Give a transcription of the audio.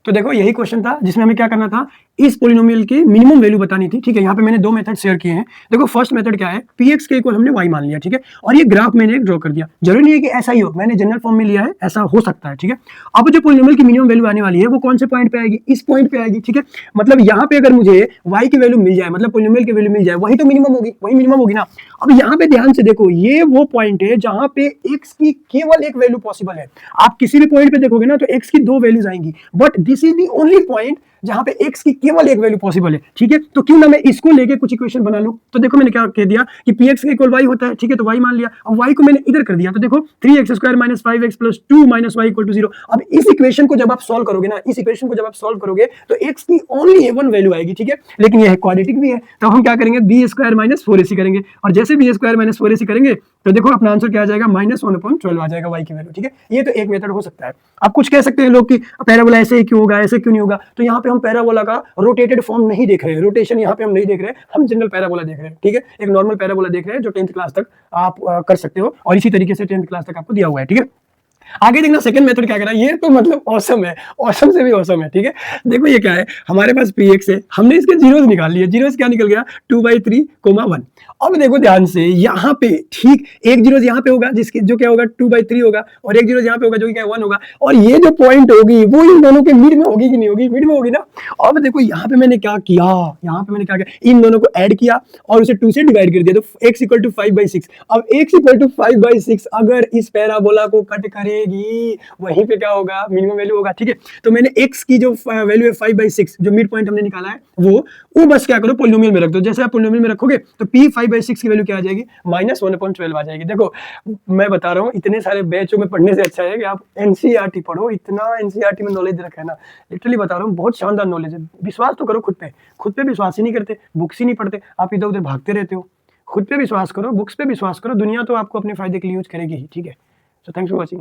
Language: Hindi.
तो देखो यही क्वेश्चन था जिसमें हमें क्या करना था, इस पोलिनोमियल की मिनिमम वैल्यू बतानी थी। ठीक है, यहाँ पे मैंने दो मेथड शेयर किए हैं। देखो फर्स्ट मेथड क्या है, px के इक्वल हमने y मान लिया। ठीक है, और ये ग्राफ मैंने ड्रॉ कर दिया। जरूरी नहीं है कि ऐसा ही हो, मैंने जनरल फॉर्म में लिया है, ऐसा हो सकता है। ठीक है, अब जो पोलिनोमियल की मिनिमम वैल्यू आने वाली है वो कौन से पॉइंट पे आएगी, इस पॉइंट पे आएगी। ठीक है, मतलब यहाँ पे अगर मुझे y की वैल्यू मिल जाए, मतलब पोलिनोमियल की वैल्यू मिल जाए, वही तो मिनिमम होगी, वही मिनिमम होगी ना। अब यहाँ पे ध्यान से देखो, ये वो पॉइंट है जहां पे x की केवल एक वैल्यू पॉसिबल है। आप किसी भी पॉइंट पे देखोगे ना तो x की दो वैल्यूज आएंगी, but this is the only point जहां पे x की केवल एक वैल्यू पॉसिबल है। ठीक है, तो क्यों ना मैं इसको लेके कुछ इक्वेशन बना लूं। तो देखो मैंने क्या कह दिया कि px का इक्वल y होता है। ठीक है, तो y मान लिया। अब y को मैंने इधर कर दिया, तो देखो 3x² - 5x + 2 - y = 0। अब इस इक्वेशन को जब आप सॉल्व करोगे ना, इस इक्वेशन को जब आप सॉल्व करोगे तो x की ओनली वन वैल्यू आएगी। ठीक है, लेकिन ये क्वाड्रेटिक भी है, तो हम क्या करेंगे, b² - 4ac करेंगे। और जैसे b² - 4ac करेंगे तो देखो अपना आंसर क्या आ जाएगा, -1/12 आ जाएगा y की वैल्यू। ठीक है, ये तो एक मेथड हो सकता है। आप कुछ कह सकते हैं लोग कि पैराबोला ऐसे ही क्यों होगा, ऐसे क्यों नहीं होगा। तो यहाँ पे हम पैराबोला का रोटेटेड फॉर्म नहीं देख रहे हैं, रोटेशन यहाँ पे हम नहीं देख रहे हैं, हम जनरल पैराबोला देख रहे हैं। ठीक है, एक नॉर्मल पैराबोला देख रहे हैं जो 10th क्लास तक आप कर सकते हो, और इसी तरीके से 10th क्लास तक आपको दिया हुआ है। ठीक है, आगे देखना सेकंड मेथड क्या करा, ये तो मतलब ऑसम है, ऑसम से भी ऑसम है। ठीक है, देखो ये क्या है, हमारे पास px है, हमने इसके जीरोस निकाल लिए। जीरोस क्या निकल गया, 2/3, 1। अब देखो ध्यान से, यहाँ पे ठीक एक जीरो यहाँ पे होगा, जिसकी जो क्या होगा 2/3 होगा, और एक जीरो यहाँ पे होगा जो कि क्या 1 होगा। और ये जो पॉइंट होगी वो इन दोनों के मिड में होगी कि नहीं होगी, मिड में होगी ना। अब देखो यहाँ पे मैंने क्या किया, यहाँ पे मैंने क्या किया, इन दोनों को ऐड किया और उसे 2 से डिवाइड कर दिया, तो x = 5/6। अब x = 5/6 अगर इस पैराबोला को कट करेगी, वहीं पे क्या होगा, मिनिमम वैल्यू होगा। ठीक है, तो मैंने x की जो वैल्यू है 5/6, जो मिड पॉइंट हमने निकाला है, वो बस क्या करो, पोलिनोमियल में रख दो। जैसे आप पोलिनोमियल में रखोगे तो p 5/6 की वैल्यू क्या आ जाएगी, -1/12 आ जाएगी। देखो मैं बता रहा हूँ, इतने सारे बैचों में पढ़ने से अच्छा है कि आप एनसीईआरटी पढ़ो। इतना एनसीईआरटी में नॉलेज रखा है ना, लिटरली बता रहा हूँ, बहुत शानदार नॉलेज है। विश्वास तो करो खुद पे विश्वास ही नहीं करते, बुक्स ही नहीं पढ़ते, आप इधर उधर भागते रहते हो। खुद पे विश्वास करो, बुक्स पे विश्वास करो, दुनिया तो आपको अपने फायदे के लिए यूज करेगी ही। ठीक है, सो थैंक्स फॉर वॉचिंग।